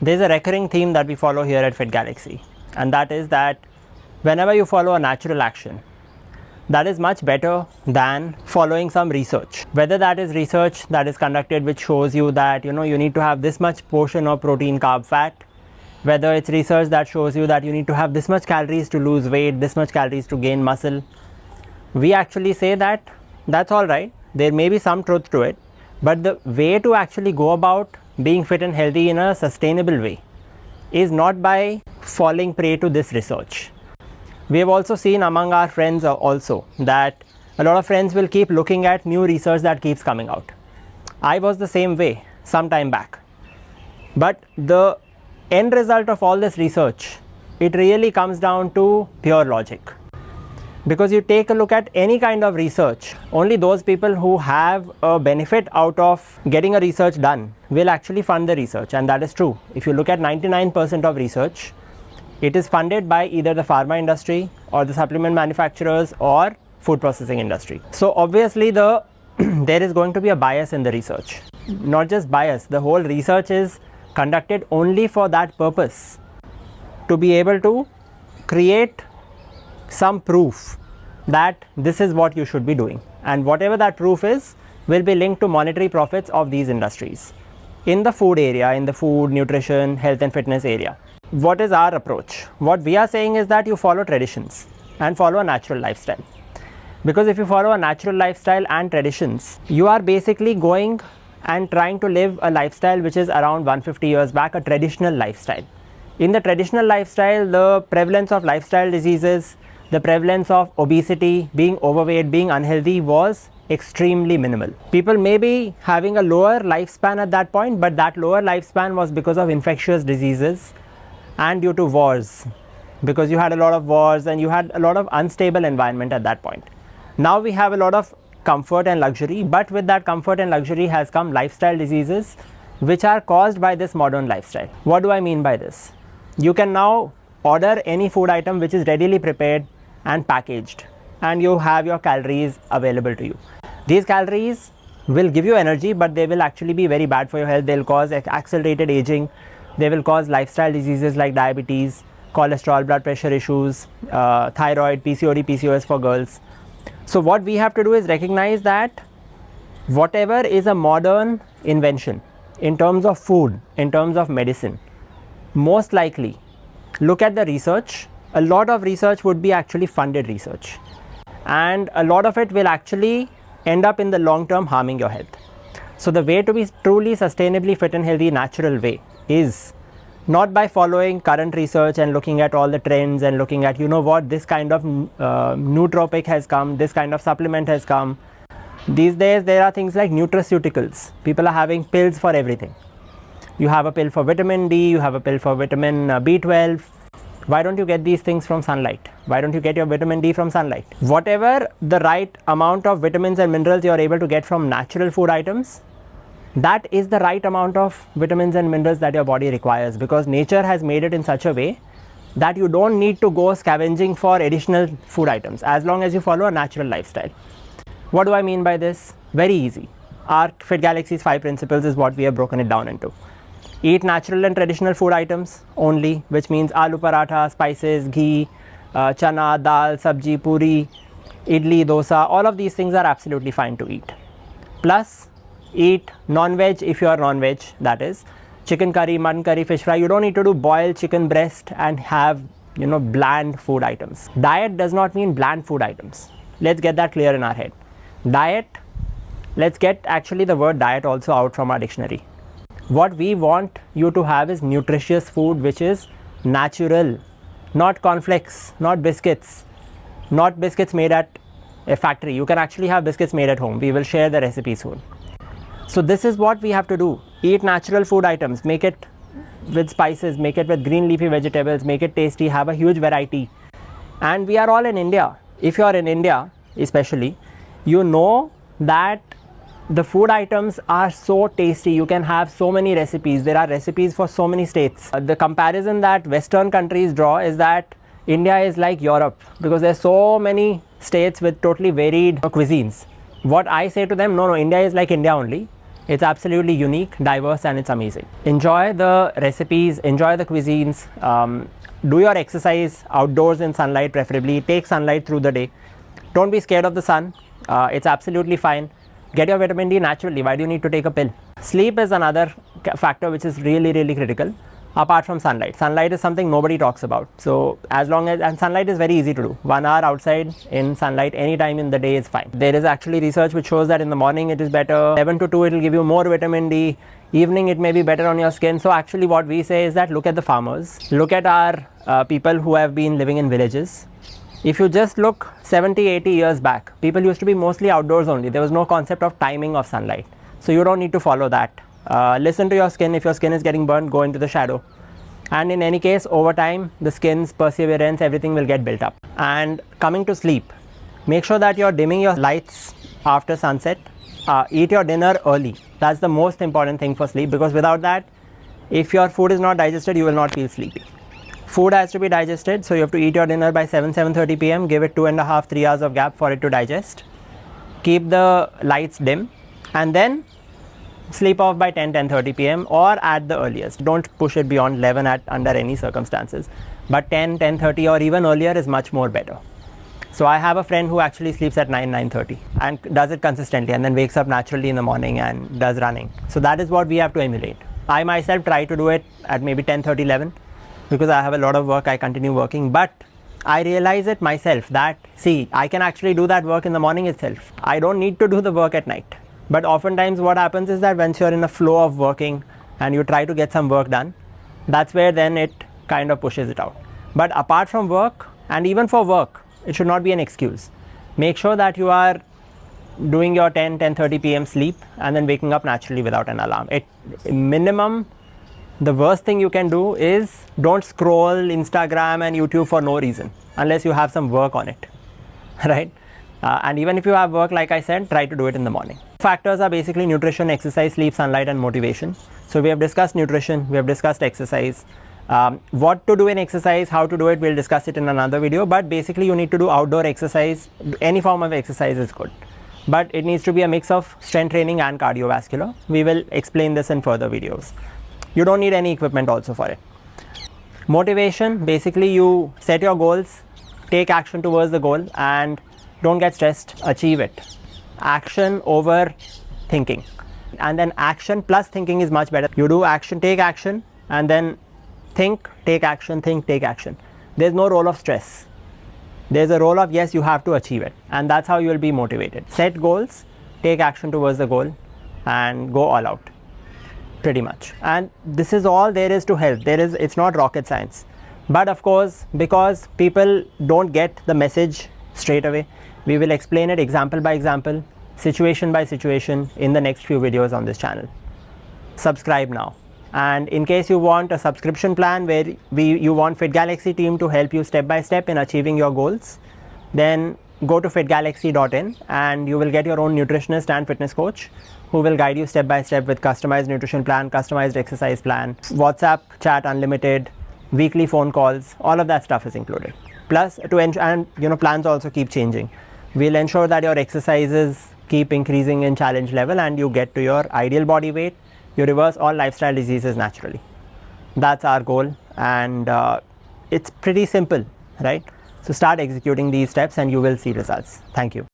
There's a recurring theme that we follow here at Fitgalaxy, and that is that whenever you follow a natural action, that is much better than following some research. Whether that is research that is conducted which shows you that you need to have this much portion of protein, carb, fat, whether it's research that shows you that you need to have this much calories to lose weight, this much calories to gain muscle, we actually say that that's all right, there may be some truth to it, but the way to actually go about being fit and healthy in a sustainable way is not by falling prey to this research. We have also seen among our friends also that a lot of friends will keep looking at new research that keeps coming out. I was the same way some time back. But the end result of all this research, it really comes down to pure logic. Because you take a look at any kind of research, only those people who have a benefit out of getting a research done will actually fund the research, and that is true. If you look at 99% of research, it is funded by either the pharma industry or the supplement manufacturers or food processing industry. So obviously there is going to be a bias in the research. Not just bias, the whole research is conducted only for that purpose, to be able to create some proof that this is what you should be doing, and whatever that proof is will be linked to monetary profits of these industries in the food area, in the food, nutrition, health and fitness area. What is our approach? What we are saying is that you follow traditions and follow a natural lifestyle, because if you follow a natural lifestyle and traditions, you are basically going and trying to live a lifestyle which is around 150 years back, a traditional lifestyle. In the traditional lifestyle, the prevalence of lifestyle diseases, the prevalence of obesity, being overweight, being unhealthy was extremely minimal. People may be having a lower lifespan at that point, but that lower lifespan was because of infectious diseases and due to wars, because you had a lot of wars and you had a lot of unstable environment at that point. Now we have a lot of comfort and luxury, but with that comfort and luxury has come lifestyle diseases which are caused by this modern lifestyle. What do I mean by this? You can now order any food item which is readily prepared and packaged, and you have your calories available to you. These calories will give you energy, but they will actually be very bad for your health. They will cause accelerated aging. They will cause lifestyle diseases like diabetes, cholesterol, blood pressure issues, thyroid, PCOD, PCOS for girls. So what we have to do is recognize that whatever is a modern invention in terms of food, in terms of medicine, most likely look at the research. A lot of research would be actually funded research, and a lot of it will actually end up in the long term harming your health. So the way to be truly sustainably fit and healthy natural way is not by following current research and looking at all the trends and looking at this kind of nootropic has come, this kind of supplement has come. These days there are things like nutraceuticals. People are having pills for everything. You have a pill for vitamin D, you have a pill for vitamin B12. Why don't you get these things from sunlight? Why don't you get your vitamin D from sunlight? Whatever the right amount of vitamins and minerals you are able to get from natural food items, that is the right amount of vitamins and minerals that your body requires, because nature has made it in such a way that you don't need to go scavenging for additional food items as long as you follow a natural lifestyle. What do I mean by this? Very easy. Our Fitgalaxy's 5 principles is what we have broken it down into. Eat natural and traditional food items only, which means aloo paratha, spices, ghee, chana, dal, sabji, puri, idli, dosa, all of these things are absolutely fine to eat. Plus, eat non-veg if you are non-veg, that is chicken curry, mutton curry, fish fry. You don't need to do boiled chicken breast and have bland food items. Diet does not mean bland food items. Let's get that clear in our head. Diet, let's get actually the word diet also out from our dictionary. What we want you to have is nutritious food which is natural, not cornflakes, not biscuits made at a factory. You can actually have biscuits made at home. We will share the recipe soon. So this is what we have to do. Eat natural food items, make it with spices, make it with green leafy vegetables, make it tasty, have a huge variety. And we are all in India. If you are in India especially, you know that the food items are so tasty. You can have so many recipes. There are recipes for so many states. The comparison that Western countries draw is that India is like Europe, because there are so many states with totally varied cuisines. What I say to them, no, India is like India only. It's absolutely unique, diverse, and it's amazing. Enjoy the recipes, enjoy the cuisines, do your exercise outdoors in sunlight preferably. Take sunlight through the day. Don't be scared of the sun. It's absolutely fine. Get your vitamin D naturally. Why do you need to take a pill? Sleep is another factor which is really, really critical. Apart from sunlight. Sunlight is something nobody talks about. So as long as, and sunlight is very easy to do. 1 hour outside in sunlight any time in the day is fine. There is actually research which shows that in the morning it is better. 11 to 2 it will give you more vitamin D. Evening it may be better on your skin. So actually what we say is that look at the farmers. Look at our people who have been living in villages. If you just look 70, 80 years back, people used to be mostly outdoors only. There was no concept of timing of sunlight. So you don't need to follow that. Listen to your skin. If your skin is getting burnt, go into the shadow. And in any case, over time, the skin's perseverance, everything will get built up. And coming to sleep, make sure that you're dimming your lights after sunset. Eat your dinner early. That's the most important thing for sleep, because without that, if your food is not digested, you will not feel sleepy. Food has to be digested, so you have to eat your dinner by 7:30 p.m. Give it 2.5 to 3 hours of gap for it to digest. Keep the lights dim, and then sleep off by 10:30 p.m. or at the earliest. Don't push it beyond 11 under any circumstances. But 10:30 or even earlier is much more better. So I have a friend who actually sleeps at 9:30 and does it consistently, and then wakes up naturally in the morning and does running. So that is what we have to emulate. I myself try to do it at maybe 10:30, 11, because I have a lot of work, I continue working, but I realize it myself that, see, I can actually do that work in the morning itself. I don't need to do the work at night. But oftentimes what happens is that once you're in a flow of working and you try to get some work done, that's where then it kind of pushes it out. But apart from work, and even for work, it should not be an excuse. Make sure that you are doing your 10:30 p.m. sleep and then waking up naturally without an alarm. Minimum, the worst thing you can do is don't scroll Instagram and YouTube for no reason, unless you have some work on it, right? And even if you have work, like I said, try to do it in the morning. Factors are basically nutrition, exercise, sleep, sunlight, and motivation. So we have discussed nutrition, we have discussed exercise. What to do in exercise, how to do it, we'll discuss it in another video. But basically you need to do outdoor exercise. Any form of exercise is good. But it needs to be a mix of strength training and cardiovascular. We will explain this in further videos. You don't need any equipment also for it. Motivation, basically you set your goals, take action towards the goal, and don't get stressed, achieve it. Action over thinking. And then action plus thinking is much better. You do action, take action, and then think, take action, think, take action. There's no role of stress. There's a role of, yes, you have to achieve it. And that's how you will be motivated. Set goals, take action towards the goal, and go all out. Pretty much. And this is all there is to health. It's not rocket science. But of course, because people don't get the message straight away, we will explain it example by example, situation by situation in the next few videos on this channel. Subscribe now. And in case you want a subscription plan where you want Fitgalaxy team to help you step by step in achieving your goals, then go to fitgalaxy.in and you will get your own nutritionist and fitness coach who will guide you step by step with customized nutrition plan, customized exercise plan, WhatsApp chat unlimited, weekly phone calls, all of that stuff is included. Plus, plans also keep changing. We'll ensure that your exercises keep increasing in challenge level and you get to your ideal body weight. You reverse all lifestyle diseases naturally. That's our goal, and it's pretty simple, right? So start executing these steps and you will see results. Thank you.